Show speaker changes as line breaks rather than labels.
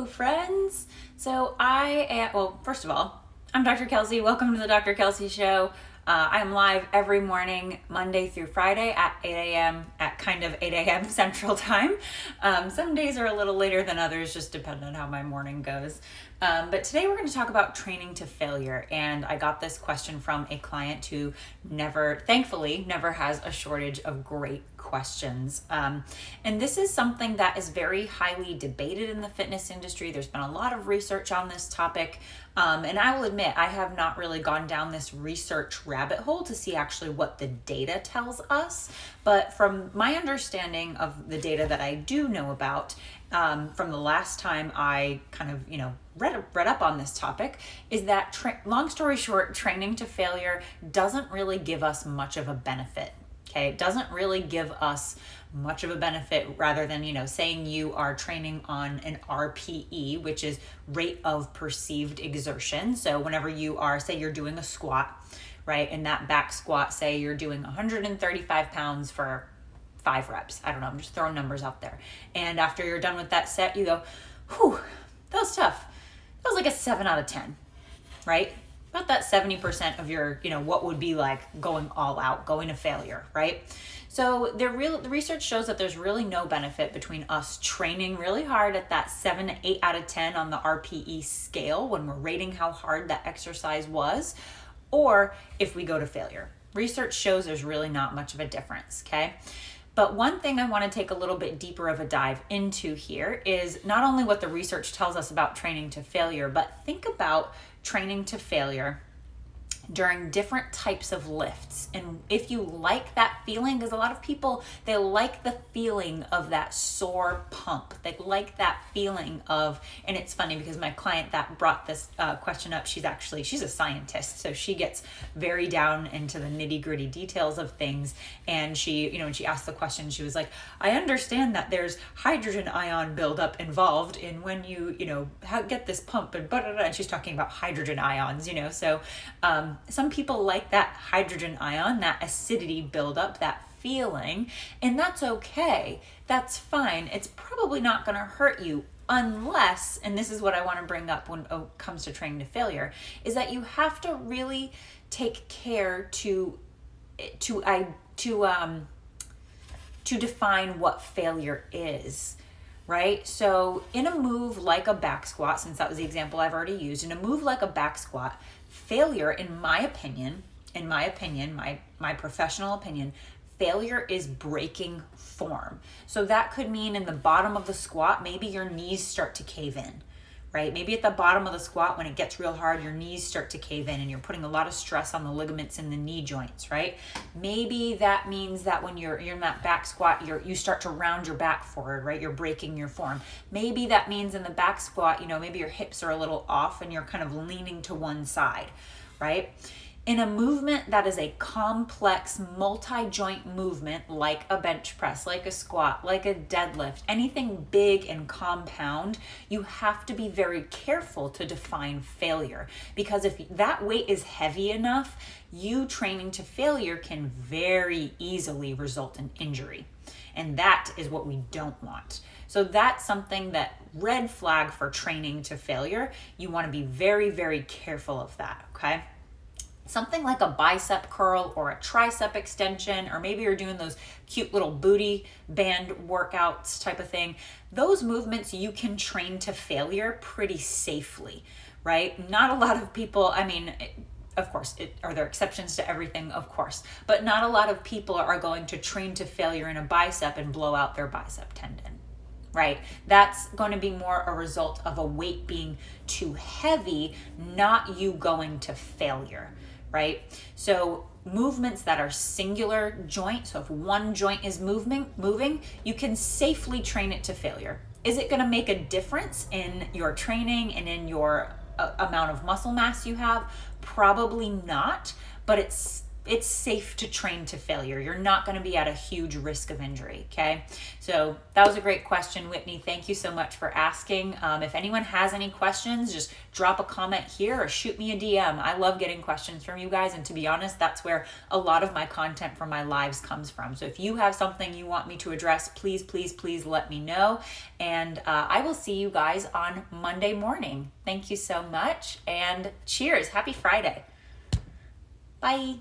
friends. Well, first of all, I'm Dr. Kelsey. Welcome to the Dr. Kelsey Show. I am live every morning, Monday through Friday at 8 a.m. at kind of 8 a.m. Central Time. Some days are a little later than others, just depending on how my morning goes. But today we're going to talk about training to failure. And I got this question from a client who thankfully, never has a shortage of great questions. And this is something that is very highly debated in the fitness industry. There's been a lot of research on this topic. And I will admit, I have not really gone down this research rabbit hole to see actually what the data tells us. But from my understanding of the data that I do know about, from the last time I kind of, read up on this topic, is that long story short, training to failure doesn't really give us much of a benefit. Okay, it doesn't really give us much of a benefit rather than, saying you are training on an RPE, which is rate of perceived exertion. So whenever say you're doing a squat, right? In that back squat, say you're doing 135 pounds for 5 reps. I don't know, I'm just throwing numbers out there. And after you're done with that set, you go, whew, that was tough. That was like a 7 out of 10, right? About that 70% of your, what would be like going all out, going to failure, right? So the research shows that there's really no benefit between us training really hard at that 7 to 8 out of 10 on the RPE scale when we're rating how hard that exercise was, or if we go to failure. Research shows there's really not much of a difference, okay? But one thing I want to take a little bit deeper of a dive into here is not only what the research tells us about training to failure, but think about training to failure during different types of lifts. And if you like that feeling, because a lot of people, they like the feeling of that sore pump. They like that feeling of, and it's funny because my client that brought this question up, she's a scientist. So she gets very down into the nitty gritty details of things. And she, when she asked the question, she was like, I understand that there's hydrogen ion buildup involved in when you, get this pump and and she's talking about hydrogen ions, so, some people like that hydrogen ion, that acidity buildup, that feeling, and that's okay. That's fine. It's probably not going to hurt you unless, and this is what I want to bring up when it comes to training to failure, is that you have to really take care to define what failure is. Right? So in a move like a back squat, since that was the example I've already used, in a move like a back squat, failure, in my opinion, my professional opinion, failure is breaking form. So that could mean in the bottom of the squat, maybe your knees start to cave in, right? Maybe at the bottom of the squat, when it gets real hard, your knees start to cave in and you're putting a lot of stress on the ligaments in the knee joints, right? Maybe that means that when you're in that back squat, you start to round your back forward, right? You're breaking your form. Maybe that means in the back squat, maybe your hips are a little off and you're kind of leaning to one side, right? In a movement that is a complex multi-joint movement like a bench press, like a squat, like a deadlift, anything big and compound, you have to be very careful to define failure, because if that weight is heavy enough, you training to failure can very easily result in injury. And that is what we don't want. So that's something that red flag for training to failure. You want to be very, very careful of that, okay? Something like a bicep curl or a tricep extension, or maybe you're doing those cute little booty band workouts type of thing. Those movements you can train to failure pretty safely, right? Not a lot of people, of course, are there exceptions to everything? Of course. But not a lot of people are going to train to failure in a bicep and blow out their bicep tendon, right? That's going to be more a result of a weight being too heavy, not you going to failure. Right? So movements that are singular joint, so if one joint is moving, you can safely train it to failure. Is it going to make a difference in your training and in your amount of muscle mass you have? Probably not, but it's it's safe to train to failure. You're not going to be at a huge risk of injury, okay? So that was a great question, Whitney. Thank you so much for asking. If anyone has any questions, just drop a comment here or shoot me a DM. I love getting questions from you guys, and to be honest, that's where a lot of my content from my lives comes from. So if you have something you want me to address, please, please, please let me know. And I will see you guys on Monday morning. Thank you so much, and cheers. Happy Friday. Bye.